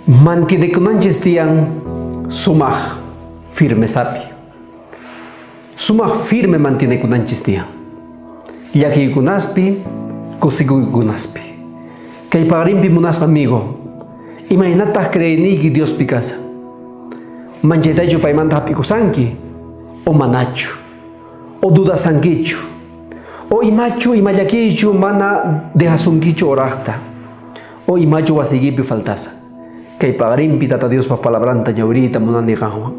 mantiene kunanchis tiyan sumaq firme sapi. Sumaq firme mantiene kunanchis tiyan. Llakiykunaspi, kusikukunaspi. Kay pagarimpi munas amigo. Imaynataq creeniki Dios pikasa. Manchaytaychu paymanta hapikusanki o manachu. O dudasankichu. O imachu imallakichu mana dejasunkichu oraqta. O imachu wasikipi faltasa. Kay pagarimpi tata Dios pas palabranta ñawrita munani qanwan.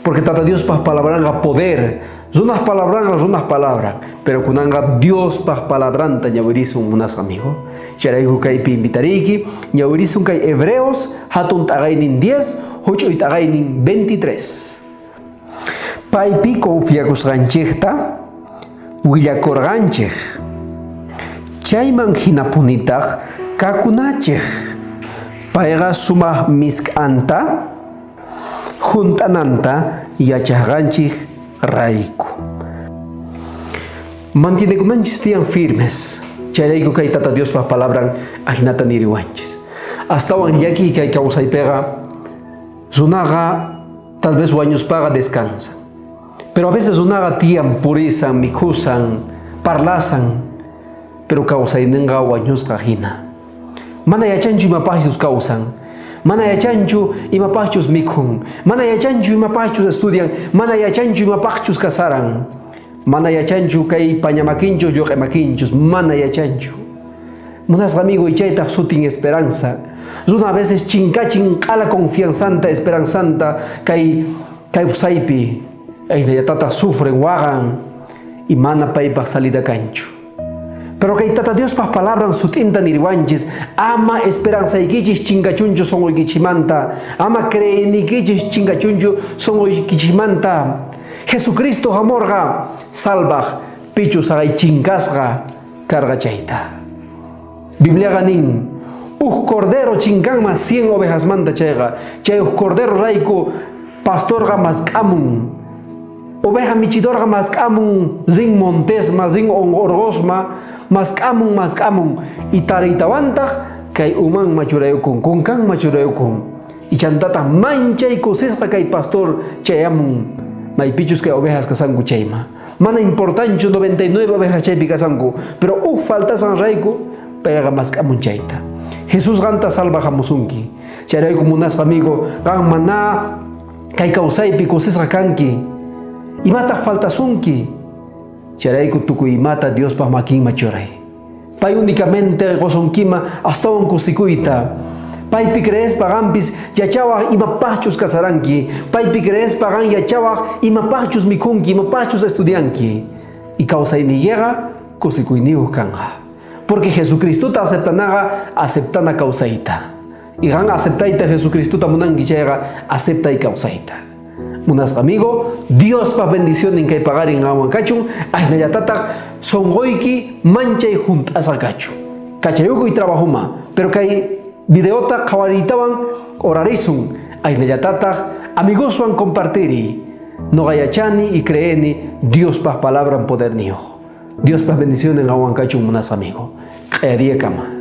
Porque tata Dios pas palabranga poder. Zunas palabras, pero kunanga Dios pas palabranta ñawrisun munas amigo. Charayku kaypi invitariki ñawrisun kay Hebreos hatun tagaynin 10 huch'uy tagaynin 23. Paypi confiakusqanchikta willakurqanchik. Chayman hinapunitaq kakunachik. Payqa sumaq misk'anta juntananta yachaqanchik rayku. Mantinekunanchis tiyan firmes. Chayrayku kay tata Dios pas palabran ahinata niriwanchis. Astawan llaki kay kawsaypiqa zunaqa tal vez wañuspaqa descansa. Pero a veces zunaqa tiyan purisan, mikusan, parlasan, pero kawsayninqa wañusqa hina. Mana yachanchu imapaqchus kawsan. Mana yachanchu imapaqchus mikhun. Mana yachanchu imapaqchus estudian. Mana yachanchu imapaqchus kasaran. Mana yachanchu kay pañamakinchus lloq'emakinchus. Mana yachanchu. Munas amigo ichaytaq sutin esperanza. Zuna a veces chinkachin qala confianzanta, esperanzanta kay usaypi. Aynallatataq sufren, waqan y mana paypaq salida kanchu. Pero kay tata Dios pas palabran sutinta niriwanchis, ama esperanzaykichis chinkachunchu sonquykichimanta, ama creenikichis chinkachunchu sonquykichimanta. Jesucristo hamorqa salvaq pichu saqay chinkasqa karqa chayta. Biblia nin cordero chinkanman 100 ovejas manta chayqa. Chay cordero rayku pastorqa mask'amun. Oveja michidorqa mask'amun zin montesma, zin orgosma, mask'amun y taraitawantaq kay uman machurayukun, kunkan machurayukun. Y chantataq manchay kusisqa kay pastor chayamun maypichus kay ovejas kasanku chayma. Mana importanchu 99 ovejas chaypi kasanku, pero faltasan rayku payqa mask'amun chayta. Jesús ganta salvajamusunki. Chayrayku munasqa amigo, qan mana kay kawsaypi kusisqa kanki. Imataq faltasunki. Charayku tukuy imata Dios pas makin machuray. Pay únicamente gozonkima astawan kusikuyta. Paypi crees pagampis yachawaq imapaqchus kasaranki. Paypi crees pagan yachawaq imapaqchus mikunki, imapaqchus estudianki. Y kawsayniyeqa kusikuyniuq kanqa. Porque Jesucristuta aceptana kawsayta. Y qan aceptayta Jesucristuta munanki chayqa aceptay kawsayta. Munas amigo, Dios pas bendición en kay pagarin awan kachun, aynallatataq sonqoyki manchay juntasqa kachun. Kachayukuy trabajuma, pero kay videota qhawaritawan orarisun, aynallatataq amigoswan compartiri. No gayachani y creeni Dios pas palabra en poder niyo. Dios pas bendición en awan kachun munas amigo. Q'ería kama.